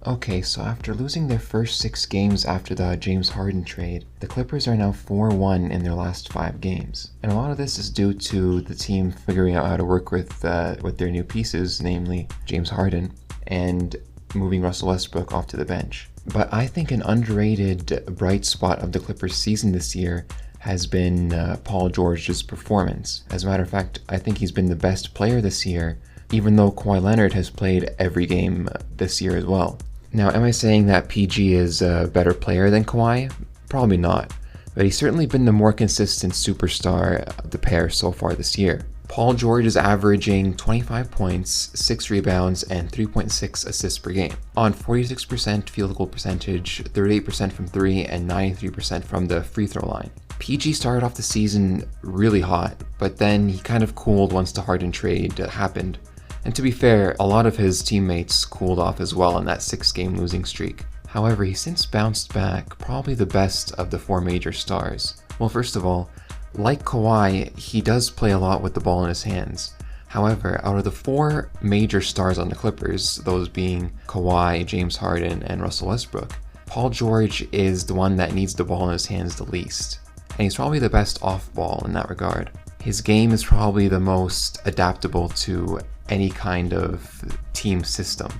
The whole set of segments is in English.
Okay, so after losing their first 6 games after the James Harden trade, the Clippers are now 4-1 in their last 5 games. And a lot of this is due to the team figuring out how to work with their new pieces, namely James Harden, and moving Russell Westbrook off to the bench. But I think an underrated bright spot of the Clippers season this year has been Paul George's performance. As a matter of fact, I think he's been the best player this year, even though Kawhi Leonard has played every game this year as well. Now, am I saying that PG is a better player than Kawhi? Probably not, but he's certainly been the more consistent superstar of the pair so far this year. Paul George is averaging 25 points, 6 rebounds, and 3.6 assists per game, on 46% field goal percentage, 38% from 3, and 93% from the free throw line. PG started off the season really hot, but then he kind of cooled once the Harden trade happened. And to be fair, a lot of his teammates cooled off as well in that 6-game losing streak. However, he's since bounced back, probably the best of the 4 major stars. Well, first of all, like Kawhi, he does play a lot with the ball in his hands. However, out of the 4 major stars on the Clippers, those being Kawhi, James Harden, and Russell Westbrook, Paul George is the one that needs the ball in his hands the least. And he's probably the best off-ball in that regard. His game is probably the most adaptable to any kind of team system.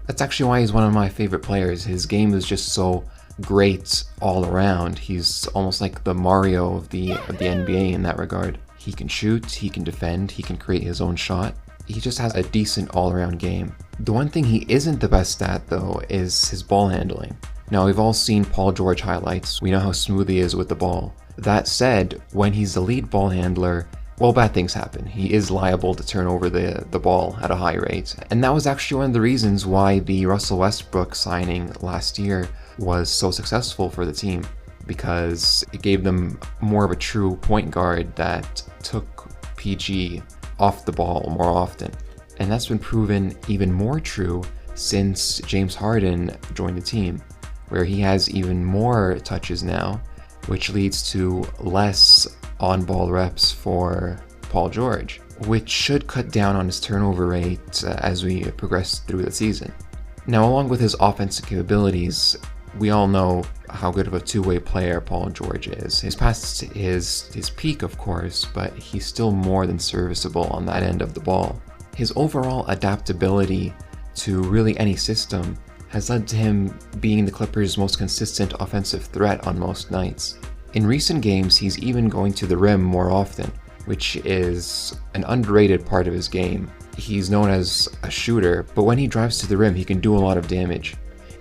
That's actually why he's one of my favorite players. His game is just so great all around. He's almost like the Mario of the NBA in that regard. He can shoot, he can defend, he can create his own shot. He just has a decent all-around game. The one thing he isn't the best at, though, is his ball handling. Now, we've all seen Paul George highlights. We know how smooth he is with the ball. That said, when he's the lead ball handler, well, bad things happen. He is liable to turn over the ball at a high rate. And that was actually one of the reasons why the Russell Westbrook signing last year was so successful for the team, because it gave them more of a true point guard that took PG off the ball more often. And that's been proven even more true since James Harden joined the team, where he has even more touches now, which leads to less on-ball reps for Paul George, which should cut down on his turnover rate as we progress through the season. Now, along with his offensive capabilities, we all know how good of a two-way player Paul George is. He's past his peak, of course, but he's still more than serviceable on that end of the ball. His overall adaptability to really any system has led to him being the Clippers' most consistent offensive threat on most nights. In recent games, he's even going to the rim more often, which is an underrated part of his game. He's known as a shooter, but when he drives to the rim, he can do a lot of damage.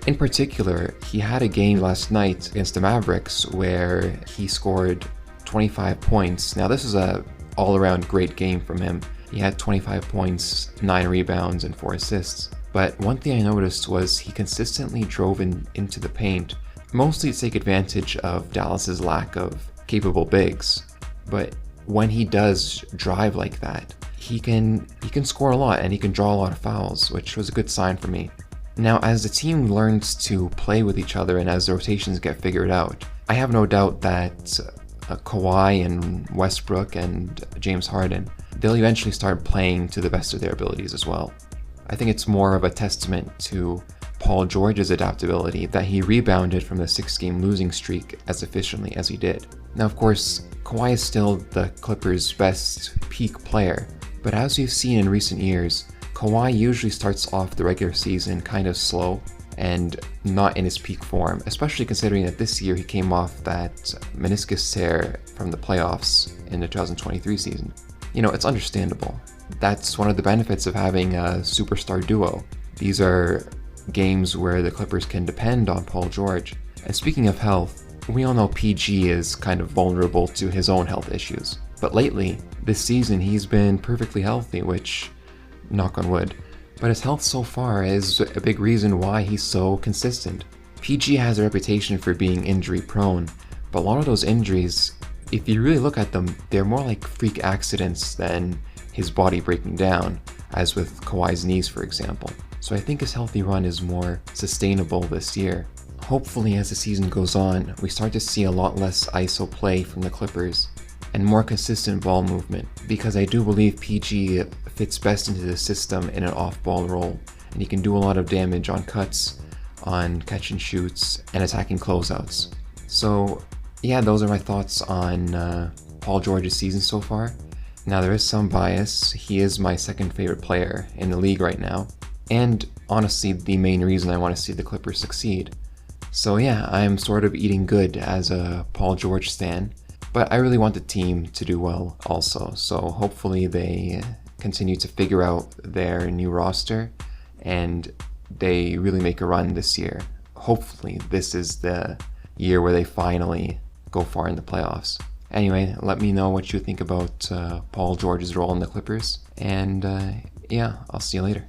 In particular, he had a game last night against the Mavericks where he scored 25 points. Now, this is a all-around great game from him. He had 25 points, 9 rebounds, and 4 assists. But one thing I noticed was he consistently drove into the paint, mostly to take advantage of Dallas's lack of capable bigs. But when he does drive like that, he can score a lot and he can draw a lot of fouls, which was a good sign for me. Now, as the team learns to play with each other and as the rotations get figured out, I have no doubt that Kawhi and Westbrook and James Harden, they'll eventually start playing to the best of their abilities as well. I think it's more of a testament to Paul George's adaptability that he rebounded from the 6-game losing streak as efficiently as he did. Now, of course, Kawhi is still the Clippers' best peak player, but as we've seen in recent years, Kawhi usually starts off the regular season kind of slow and not in his peak form, especially considering that this year he came off that meniscus tear from the playoffs in the 2023 season. You know, it's understandable. That's one of the benefits of having a superstar duo. These are games where the Clippers can depend on Paul George. And speaking of health, we all know PG is kind of vulnerable to his own health issues. But lately, this season, he's been perfectly healthy, which, knock on wood. But his health so far is a big reason why he's so consistent. PG has a reputation for being injury prone, but a lot of those injuries, if you really look at them, they're more like freak accidents than his body breaking down, as with Kawhi's knees, for example. So I think his healthy run is more sustainable this year. Hopefully, as the season goes on, we start to see a lot less ISO play from the Clippers and more consistent ball movement, because I do believe PG fits best into the system in an off-ball role, and he can do a lot of damage on cuts, on catch and shoots and attacking closeouts. So yeah, those are my thoughts on Paul George's season so far. Now there is some bias. He is my second favorite player in the league right now, and honestly the main reason I want to see the Clippers succeed. So yeah, I'm sort of eating good as a Paul George stan, but I really want the team to do well also. So hopefully they continue to figure out their new roster and they really make a run this year. Hopefully this is the year where they finally go far in the playoffs. Anyway, let me know what you think about Paul George's role in the Clippers, and yeah, I'll see you later.